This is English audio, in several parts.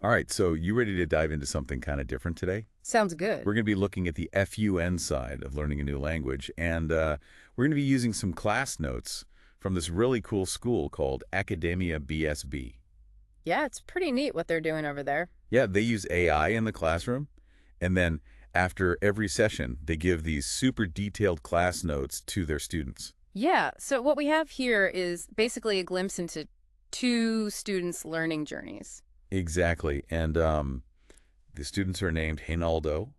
All right, so you ready to dive into something kind of different today? Sounds good. We're going to be looking at the FUN side of learning a new language, and we're going to be using some class notes from this really cool school called Academia BSB. Yeah, it's pretty neat what they're doing over there. Yeah, they use AI in the classroom, and then after every session, they give these super detailed class notes to their students. Yeah, so what we have here is basically a glimpse into two students' learning journeys. Exactly, and the students are named Reinaldo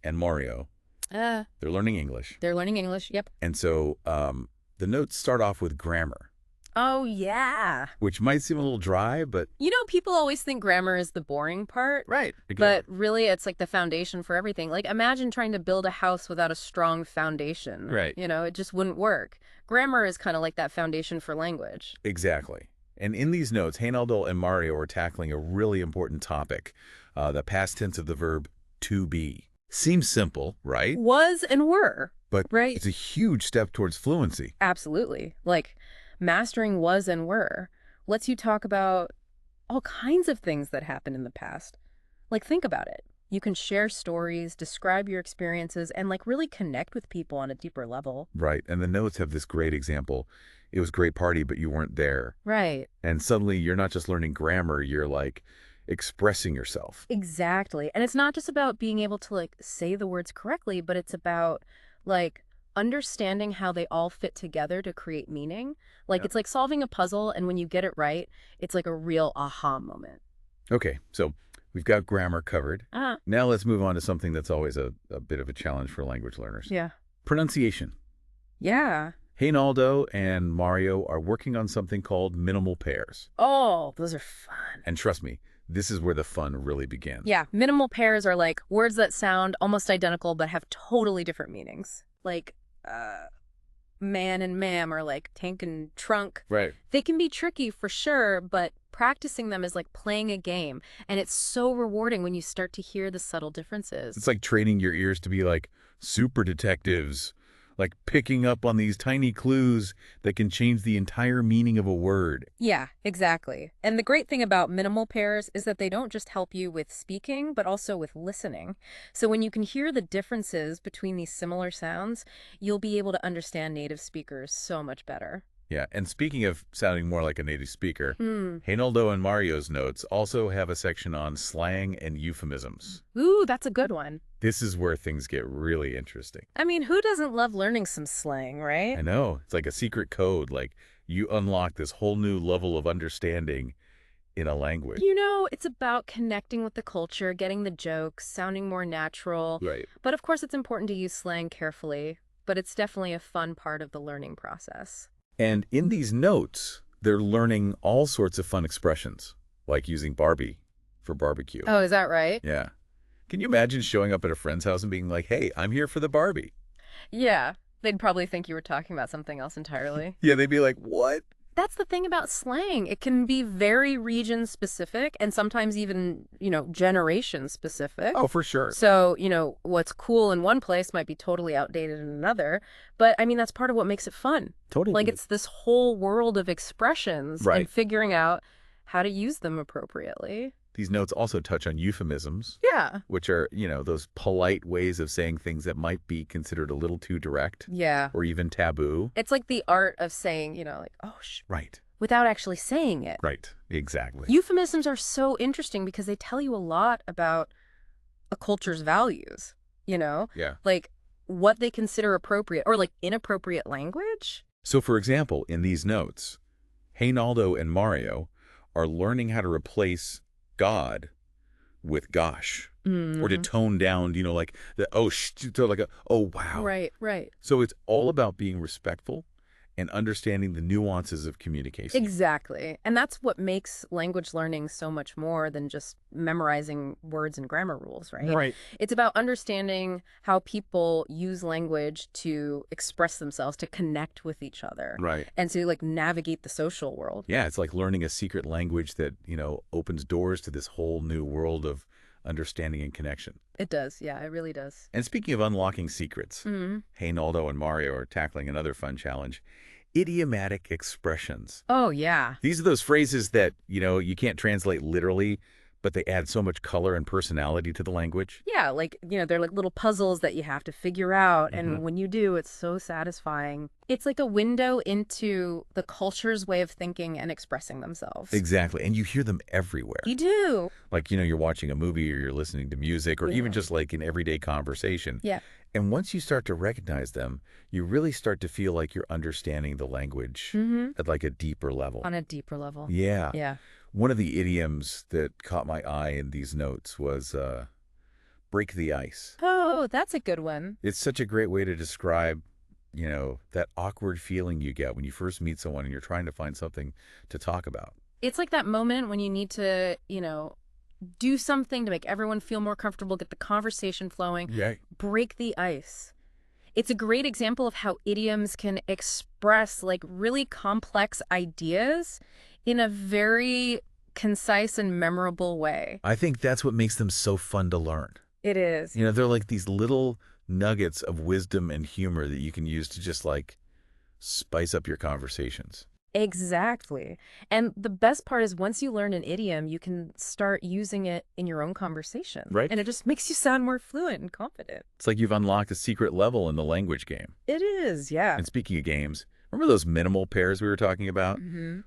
and Mario. Uh, They're learning English. they're learning English, yep. And so the notes start off with grammar, Oh, yeah. which might seem a little dry, but You know, people always think grammar is the boring part, right. but really it's like the foundation for everything. Like, imagine trying to build a house without a strong foundation. Right. You know, it just wouldn't work. Grammar is kind of like that foundation for language. Exactly. And in these notes, Reinaldo and Mario are tackling a really important topic, the past tense of the verb to be. Seems simple, right? Was and were. But Right. it's a huge step towards fluency. Absolutely. Like, mastering was and were lets you talk about all kinds of things that happened in the past. Like, think about it. You can share stories, describe your experiences, and like really connect with people on a deeper level. Right. And the notes have this great example. It was a great party, but you weren't there. Right. And suddenly you're not just learning grammar, you're like expressing yourself. Exactly. And it's not just about being able to like say the words correctly, but it's about like understanding how they all fit together to create meaning. Like, Yeah. it's like solving a puzzle, and when you get it right, it's like a real aha moment. Okay, so we've got grammar covered. Ah, Now let's move on to something that's always a bit of a challenge for language learners. yeah. Pronunciation. Yeah. Reinaldo and Mario are working on something called minimal pairs. Oh, those are fun. And trust me, this is where the fun really begins. Yeah, minimal pairs are like words that sound almost identical but have totally different meanings. Like, man and ma'am are like tank and trunk. Right. They can be tricky for sure, but practicing them is like playing a game. And it's so rewarding when you start to hear the subtle differences. It's like training your ears to be like super detectives, like picking up on these tiny clues that can change the entire meaning of a word. Yeah, exactly. And the great thing about minimal pairs is that they don't just help you with speaking, but also with listening. So when you can hear the differences between these similar sounds, you'll be able to understand native speakers so much better. Yeah, and speaking of sounding more like a native speaker, Hmm. Reinaldo and Mario's notes also have a section on slang and euphemisms. Ooh, that's a good one. This is where things get really interesting. I mean, who doesn't love learning some slang, right? I know, it's like a secret code, like you unlock this whole new level of understanding in a language. You know, it's about connecting with the culture, getting the jokes, sounding more natural. Right. But of course, it's important to use slang carefully. But it's definitely a fun part of the learning process. And in these notes, they're learning all sorts of fun expressions, like using Barbie for barbecue. Oh, is that right? Yeah. Can you imagine showing up at a friend's house and being like, hey, I'm here for the Barbie? Yeah. They'd probably think you were talking about something else entirely. Yeah, they'd be like, what? That's the thing about slang. It can be very region specific and sometimes even, generation specific. Oh, for sure. So, what's cool in one place might be totally outdated in another. But I mean, that's part of what makes it fun. Totally. Like, it's this whole world of expressions Right. and figuring out how to use them appropriately. These notes also touch on euphemisms, Yeah. which are, those polite ways of saying things that might be considered a little too direct Yeah. or even taboo. It's like the art of saying, like, oh, Right. without actually saying it. Right. Exactly. Euphemisms are so interesting because they tell you a lot about a culture's values, Yeah. like what they consider appropriate or like inappropriate language. So, for example, in these notes, Reinaldo and Mario are learning how to replace God with gosh, or to tone down, like the so like a oh wow. Right, right. So it's all about being respectful and understanding the nuances of communication. Exactly. And that's what makes language learning so much more than just memorizing words and grammar rules, right? Right. It's about understanding how people use language to express themselves, to connect with each other, Right. and to like navigate the social world. Yeah, it's like learning a secret language that, opens doors to this whole new world of understanding and connection. It does. Yeah, it really does. And speaking of unlocking secrets, Reinaldo and Mario are tackling another fun challenge: idiomatic expressions. Oh, yeah. These are those phrases that, you can't translate literally, but they add so much color and personality to the language. Yeah, like, they're like little puzzles that you have to figure out. And when you do, it's so satisfying. It's like a window into the culture's way of thinking and expressing themselves. Exactly. And you hear them everywhere. You do. Like, you're watching a movie or you're listening to music or even just like in everyday conversation. Yeah. And once you start to recognize them, you really start to feel like you're understanding the language at like a deeper level. On a deeper level. Yeah. Yeah. One of the idioms that caught my eye in these notes was break the ice. Oh, that's a good one. It's such a great way to describe, that awkward feeling you get when you first meet someone and you're trying to find something to talk about. It's like that moment when you need to, do something to make everyone feel more comfortable, get the conversation flowing, break the ice. It's a great example of how idioms can express like really complex ideas in a very concise and memorable way. I think that's what makes them so fun to learn. It is. They're like these little nuggets of wisdom and humor that you can use to just like spice up your conversations. Exactly. And the best part is once you learn an idiom, you can start using it in your own conversation. Right. And it just makes you sound more fluent and confident. It's like you've unlocked a secret level in the language game. It is, yeah. And speaking of games, remember those minimal pairs we were talking about?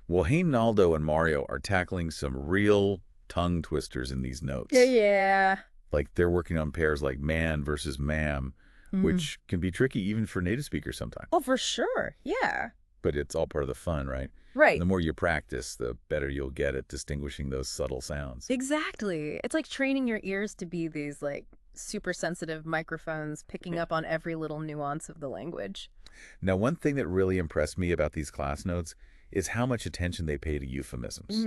Well, Reynaldo and Mario are tackling some real tongue twisters in these notes. Yeah. Like they're working on pairs like man versus ma'am, which can be tricky even for native speakers sometimes. Oh, for sure. Yeah. But it's all part of the fun, right? Right. And the more you practice, the better you'll get at distinguishing those subtle sounds. Exactly. It's like training your ears to be these like super sensitive microphones picking up on every little nuance of the language. Now, one thing that really impressed me about these class notes is how much attention they pay to euphemisms.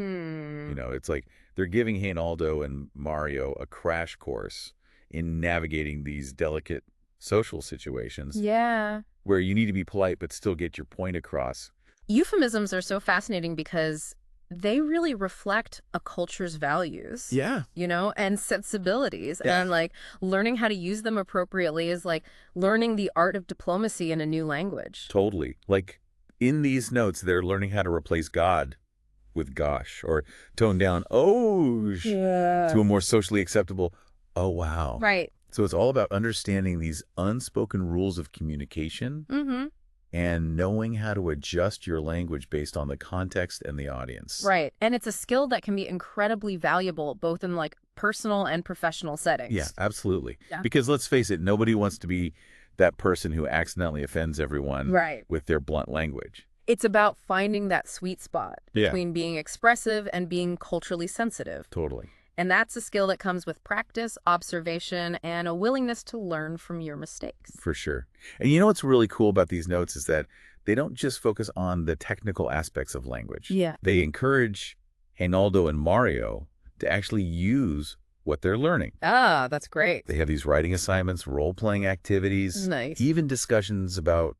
It's like they're giving Reynaldo and Mario a crash course in navigating these delicate social situations. Yeah. Where you need to be polite but still get your point across. Euphemisms are so fascinating because they really reflect a culture's values. Yeah. And sensibilities. Yeah. And like learning how to use them appropriately is like learning the art of diplomacy in a new language. Totally. Like in these notes, they're learning how to replace God with gosh or tone down to a more socially acceptable oh wow. Right. So it's all about understanding these unspoken rules of communication and knowing how to adjust your language based on the context and the audience. Right. And it's a skill that can be incredibly valuable both in like personal and professional settings. Yeah, absolutely. Yeah. Because let's face it, nobody wants to be that person who accidentally offends everyone with their blunt language. It's about finding that sweet spot Yeah. between being expressive and being culturally sensitive. Totally. And that's a skill that comes with practice, observation, and a willingness to learn from your mistakes. For sure. And you know what's really cool about these notes is that they don't just focus on the technical aspects of language. Yeah. They encourage Reynaldo and Mario to actually use what they're learning. Ah, that's great. They have these writing assignments, role-playing activities, Nice. even discussions about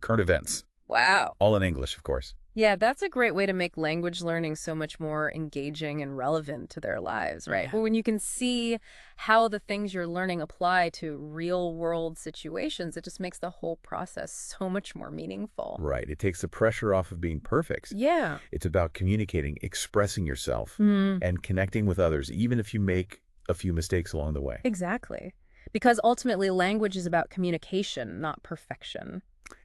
current events, Wow. all in English, of course. Yeah, that's a great way to make language learning so much more engaging and relevant to their lives, right? Yeah. When you can see how the things you're learning apply to real-world situations, it just makes the whole process so much more meaningful. Right. It takes the pressure off of being perfect. Yeah. It's about communicating, expressing yourself, and connecting with others, even if you make a few mistakes along the way. Exactly. Because ultimately, language is about communication, not perfection.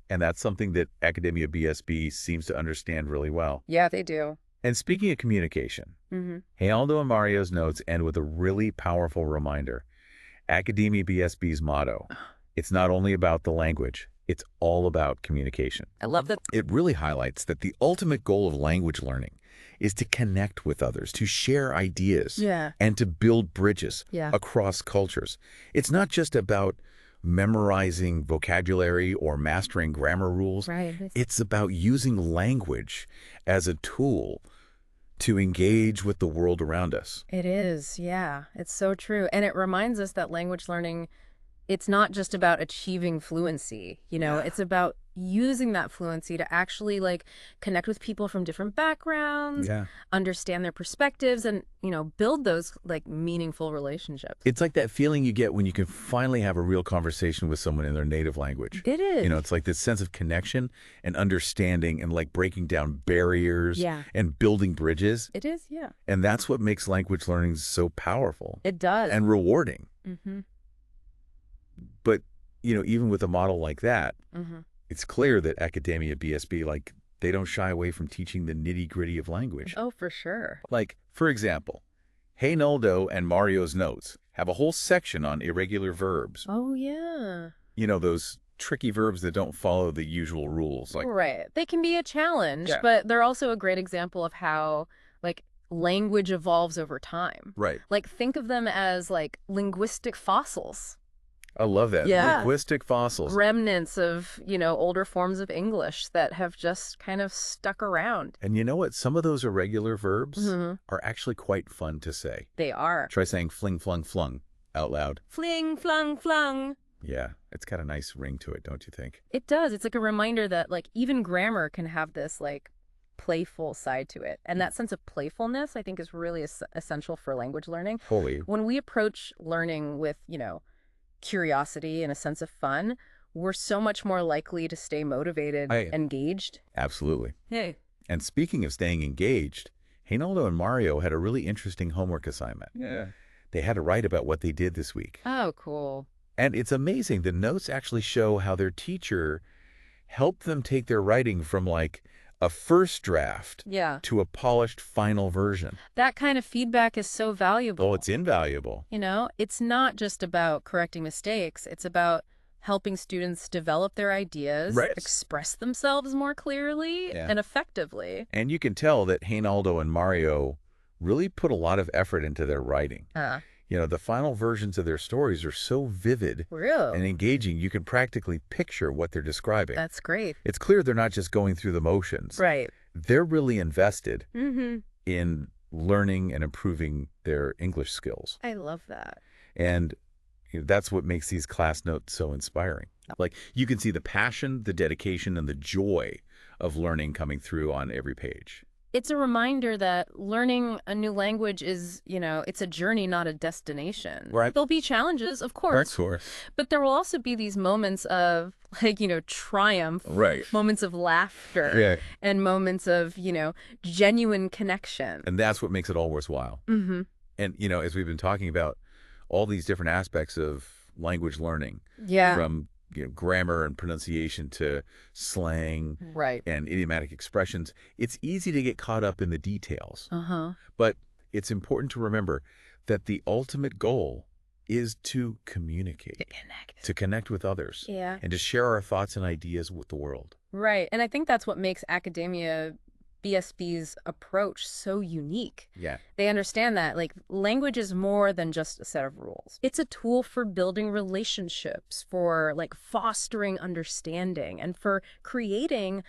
And that's something that Academia BSB seems to understand really well. Yeah, they do. And speaking of communication, Reynaldo and Mario's notes end with a really powerful reminder. Academia BSB's motto, it's not only about the language, it's all about communication. I love that. It really highlights that the ultimate goal of language learning is to connect with others, to share ideas, and to build bridges across cultures. It's not just about memorizing vocabulary or mastering grammar rules. Right. It's about using language as a tool to engage with the world around us. It is, yeah. It's so true. And it reminds us that language learning, it's not just about achieving fluency, it's about using that fluency to actually like connect with people from different backgrounds, understand their perspectives, and, you know, build those like meaningful relationships. It's like that feeling you get when you can finally have a real conversation with someone in their native language. It is. You know, it's like this sense of connection and understanding and like breaking down barriers and building bridges. It is, yeah. And that's what makes language learning so powerful. It does. And rewarding. Mm-hmm. But, you know, even with a model like that, it's clear that academia, BSB, like, they don't shy away from teaching the nitty-gritty of language. Oh, for sure. Like, for example, Reinaldo and Mario's notes have a whole section on irregular verbs. Oh, yeah. You know, those tricky verbs that don't follow the usual rules. Like, right. They can be a challenge, but they're also a great example of how, like, language evolves over time. Right. Like, think of them as, like, linguistic fossils. I love that. Yeah. Linguistic fossils. Remnants of, you know, older forms of English that have just kind of stuck around. And you know what? Some of those irregular verbs are actually quite fun to say. They are. Try saying fling, flung, flung out loud. Fling, flung, flung. Yeah. It's got a nice ring to it, don't you think? It does. It's like a reminder that, like, even grammar can have this, like, playful side to it. And that sense of playfulness, I think, is really essential for language learning. Holy. When we approach learning with, you know, curiosity and a sense of fun, we're so much more likely to stay motivated, engaged. Absolutely. Hey. And speaking of staying engaged, Reinaldo and Mario had a really interesting homework assignment. Yeah. They had to write about what they did this week. Oh, cool. And it's amazing. The notes actually show how their teacher helped them take their writing from like a first draft to a polished final version. That kind of feedback is so valuable. Oh, it's invaluable. You know, it's not just about correcting mistakes. It's about helping students develop their ideas, express themselves more clearly and effectively. And you can tell that Reinaldo and Mario really put a lot of effort into their writing. You know, the final versions of their stories are so vivid and engaging, you can practically picture what they're describing. That's great. It's clear they're not just going through the motions. Right. They're really invested in learning and improving their English skills. I love that. And you know, that's what makes these class notes so inspiring. Like, you can see the passion, the dedication, and the joy of learning coming through on every page. It's a reminder that learning a new language is, you know, it's a journey, not a destination. Right. There'll be challenges, of course. Of course. But there will also be these moments of, like, you know, triumph. Right. Moments of laughter. Yeah. And moments of, you know, genuine connection. And that's what makes it all worthwhile. And, you know, as we've been talking about all these different aspects of language learning. Yeah. From you know, grammar and pronunciation to slang and idiomatic expressions, it's easy to get caught up in the details. But it's important to remember that the ultimate goal is to communicate, to connect with others, and to share our thoughts and ideas with the world. Right. And I think that's what makes academia BSB's approach so unique. Yeah. They understand that, like, language is more than just a set of rules. It's a tool for building relationships, for, like, fostering understanding, and for creating,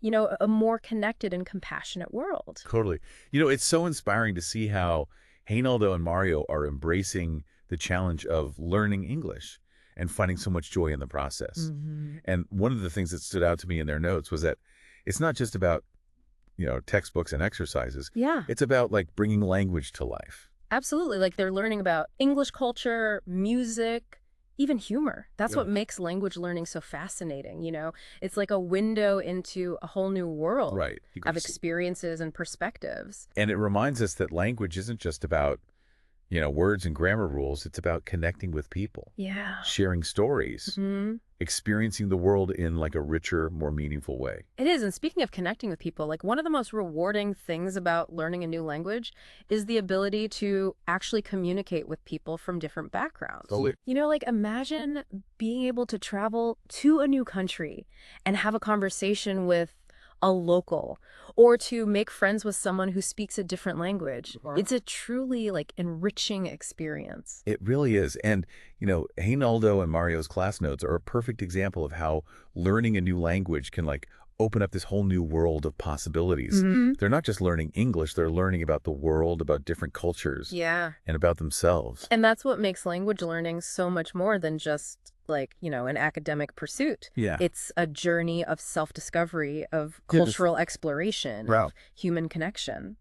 you know, a more connected and compassionate world. Totally. You know, it's so inspiring to see how Reinaldo and Mario are embracing the challenge of learning English and finding so much joy in the process. And one of the things that stood out to me in their notes was that it's not just about you know, textbooks and exercises. Yeah. It's about like bringing language to life. Absolutely. Like they're learning about English culture, music, even humor. That's what makes language learning so fascinating. You know, it's like a window into a whole new world of experiences and perspectives. And it reminds us that language isn't just about, you know, words and grammar rules. It's about connecting with people. Yeah. Sharing stories. Experiencing the world in like a richer, more meaningful way. It is. And speaking of connecting with people, like one of the most rewarding things about learning a new language is the ability to actually communicate with people from different backgrounds. Totally. You know, like imagine being able to travel to a new country and have a conversation with a local, or to make friends with someone who speaks a different language. It's a truly like enriching experience. It really is. And, you know, Reinaldo and Mario's class notes are a perfect example of how learning a new language can like open up this whole new world of possibilities. They're not just learning English, they're learning about the world, about different cultures, and about themselves. And that's what makes language learning so much more than just like, an academic pursuit. Yeah. It's a journey of self-discovery, of Yeah, cultural exploration, Wow. of human connection.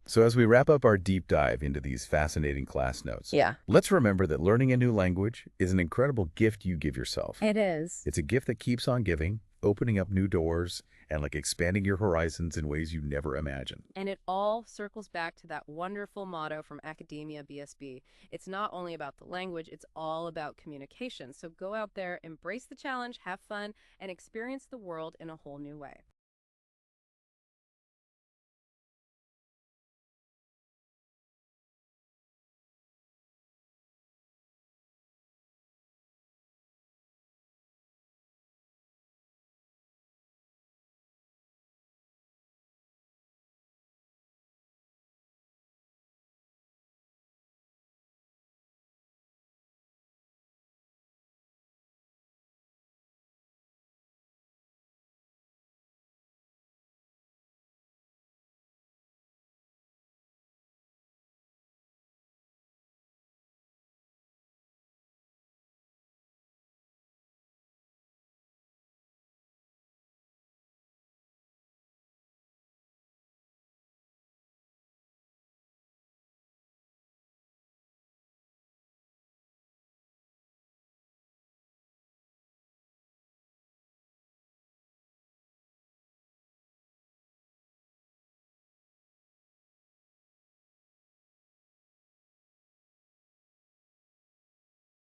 So as we wrap up our deep dive into these fascinating class notes, Yeah. let's remember that learning a new language is an incredible gift you give yourself. It is. It's a gift that keeps on giving, opening up new doors, and expanding your horizons in ways you never imagined. And it all circles back to that wonderful motto from Academia BSB. It's not only about the language, it's all about communication. So go out there, embrace the challenge, have fun, and experience the world in a whole new way.